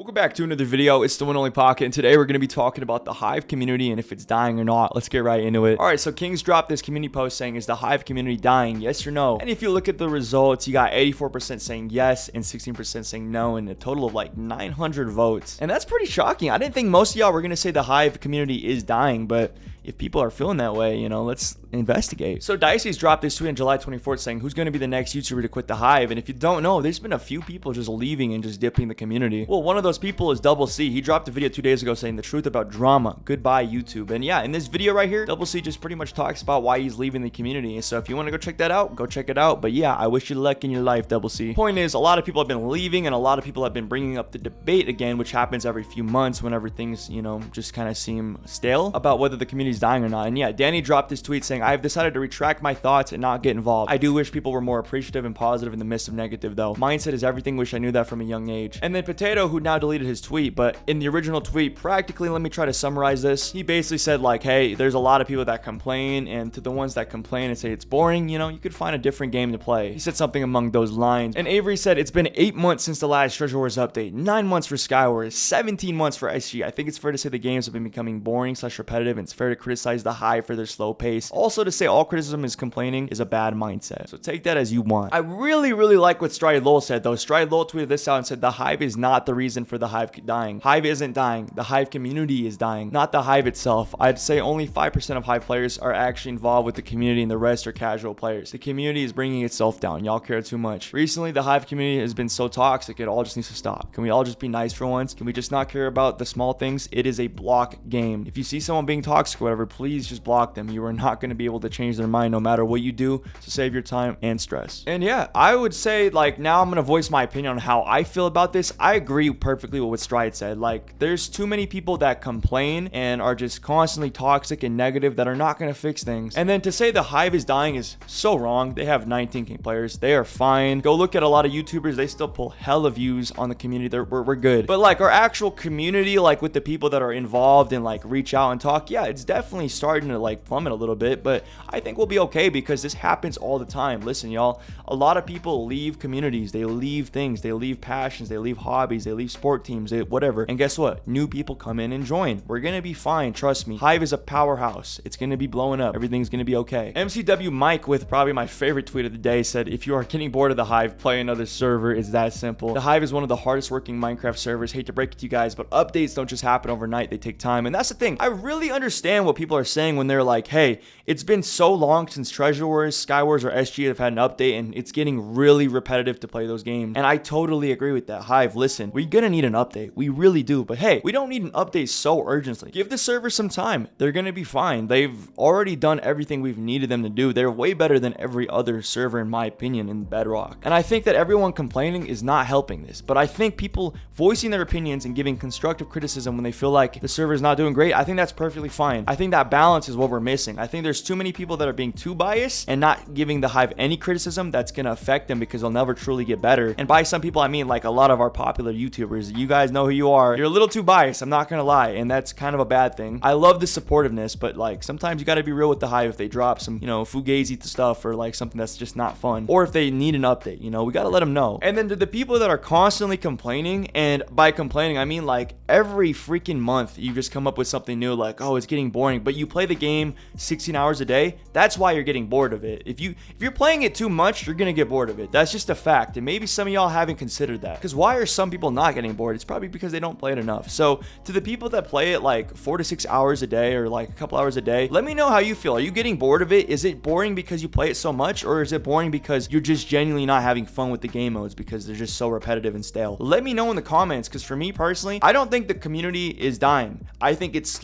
Welcome back to another video. It's the one only Pocket, and today we're going to be talking about the Hive community and if it's dying or not. Let's get right into it. Alright, so Kings dropped this community post saying, is the Hive community dying? Yes or no? And if you look at the results, you got 84% saying yes and 16% saying no, and a total of like 900 votes. And that's pretty shocking. I didn't think most of y'all were going to say the Hive community is dying, but if people are feeling that way, you know, let's investigate. So Dicey's dropped this tweet on July 24th saying, who's going to be the next YouTuber to quit the Hive? And if you don't know, there's been a few people just leaving and just dipping the community. Well, one of those people is Double C. He dropped a video 2 days ago saying the truth about drama. Goodbye, YouTube. And yeah, in this video right here, Double C just pretty much talks about why he's leaving the community. And so if you want to go check that out, go check it out. But yeah, I wish you luck in your life, Double C. Point is, a lot of people have been leaving and a lot of people have been bringing up the debate again, which happens every few months whenever things, you know, just kind of seem stale about whether the community is dying or not. And yeah, Danny dropped this tweet saying, I have decided to retract my thoughts and not get involved. I do wish people were more appreciative and positive in the midst of negative though. Mindset is everything, wish I knew that from a young age. And then Potato, who now deleted his tweet, but in the original tweet, practically, let me try to summarize this. He basically said like, hey, there's a lot of people that complain, and to the ones that complain and say it's boring, you know, you could find a different game to play. He said something among those lines. And Avery said, it's been 8 months since the last Treasure Wars update, 9 months for Skywars, 17 months for SG. I think it's fair to say the games have been becoming boring / repetitive, and it's fair to criticize the Hive for their slow pace. Also, to say all criticism is complaining is a bad mindset. So take that as you want. I really like what Stride Lowell said though. Stride Lowell tweeted this out and said the Hive is not the reason for the Hive dying. Hive isn't dying. The Hive community is dying, not the Hive itself. I'd say only 5% of Hive players are actually involved with the community and the rest are casual players. The community is bringing itself down. Y'all care too much. Recently, the Hive community has been so toxic, it all just needs to stop. Can we all just be nice for once? Can we just not care about the small things? It is a block game. If you see someone being toxic or whatever, please just block them. You are not going to be able to change their mind no matter what you do, so save your time and stress. And yeah, I would say like now I'm going to voice my opinion on how I feel about this. I agree perfectly with what Stride said. Like there's too many people that complain and are just constantly toxic and negative that are not going to fix things. And then to say the Hive is dying is so wrong. They have 19 king players. They are fine. Go look at a lot of YouTubers. They still pull hella views on the community. We're good. But like our actual community, like with the people that are involved and like reach out and talk, yeah, it's definitely starting to like plummet a little bit, but I think we'll be okay because this happens all the time. Listen, y'all, a lot of people leave communities, they leave things, they leave passions, they leave hobbies, they leave sport teams, whatever. And guess what? New people come in and join. We're gonna be fine, trust me. Hive is a powerhouse. It's gonna be blowing up. Everything's gonna be okay. MCW Mike, with probably my favorite tweet of the day, said, if you are getting bored of the Hive, play another server. It's that simple. The Hive is one of the hardest working Minecraft servers. Hate to break it to you guys, but updates don't just happen overnight. They take time. And that's the thing. I really understand what people are saying when they're like, hey, it's been so long since Treasure Wars, Skywars, or SG have had an update, and it's getting really repetitive to play those games. And I totally agree with that. Hive, listen, we're gonna need an update. We really do. But hey, we don't need an update so urgently. Give the server some time. They're gonna be fine. They've already done everything we've needed them to do. They're way better than every other server, in my opinion, in Bedrock. And I think that everyone complaining is not helping this. But I think people voicing their opinions and giving constructive criticism when they feel like the server is not doing great, I think that's perfectly fine. I think that balance is what we're missing. I think there's too many people that are being too biased and not giving the Hive any criticism that's gonna affect them because they'll never truly get better. And by some people, I mean like a lot of our popular YouTubers. You guys know who you are. You're a little too biased, I'm not gonna lie, and that's kind of a bad thing. I love the supportiveness, but like sometimes you gotta be real with the Hive. If they drop some, you know, fugazi stuff or like something that's just not fun, or if they need an update, you know, we gotta let them know. And then to the people that are constantly complaining, and by complaining I mean like every freaking month you just come up with something new, like, oh, it's getting boring, but you play the game 16 hours a day. That's why you're getting bored of it. If you're playing it too much, you're gonna get bored of it. That's just a fact. And maybe some of y'all haven't considered that, because why are some people not getting bored? It's probably because they don't play it enough. So to the people that play it like 4 to 6 hours a day or like a couple hours a day, let me know how you feel. Are you getting bored of it? Is it boring because you play it so much, or is it boring because you're just genuinely not having fun with the game modes because they're just so repetitive and stale? Let me know in the comments, because for me personally, I don't think the community is dying. I think it's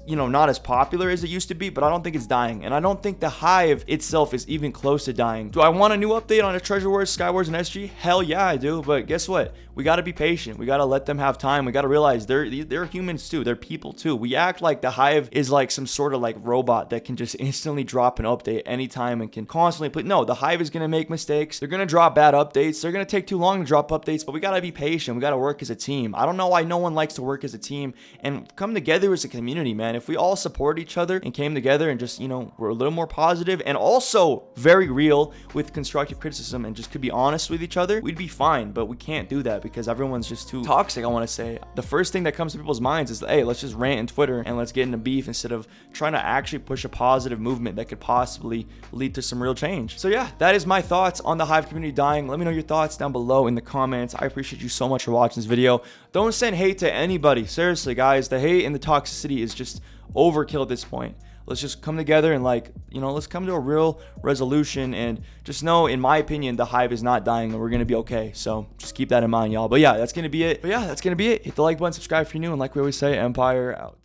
you know, not as popular as it used to be, but I don't think it's dying. And I don't think the Hive itself is even close to dying. Do I want a new update on a Treasure Wars, Skywars, and SG? Hell yeah, I do. But guess what? We got to be patient. We got to let them have time. We got to realize they're humans too. They're people too. We act like the Hive is like some sort of like robot that can just instantly drop an update anytime and can constantly put. No, the Hive is going to make mistakes. They're going to drop bad updates. They're going to take too long to drop updates, but we got to be patient. We got to work as a team. I don't know why no one likes to work as a team and come together as a community, man. If we all support supported each other and came together and just, you know, were a little more positive and also very real with constructive criticism and just could be honest with each other, we'd be fine. But we can't do that because everyone's just too toxic, I want to say. The first thing that comes to people's minds is, hey, let's just rant on Twitter and let's get into beef instead of trying to actually push a positive movement that could possibly lead to some real change. So yeah, that is my thoughts on the Hive community dying. Let me know your thoughts down below in the comments. I appreciate you so much for watching this video. Don't send hate to anybody. Seriously, guys, the hate and the toxicity is just overkill at this point. Let's just come together and, like, you know, let's come to a real resolution and just know, in my opinion, the Hive is not dying and we're going to be okay. So just keep that in mind, y'all. But yeah, that's going to be it. Hit the like button, subscribe if you're new, and like we always say, Empire out.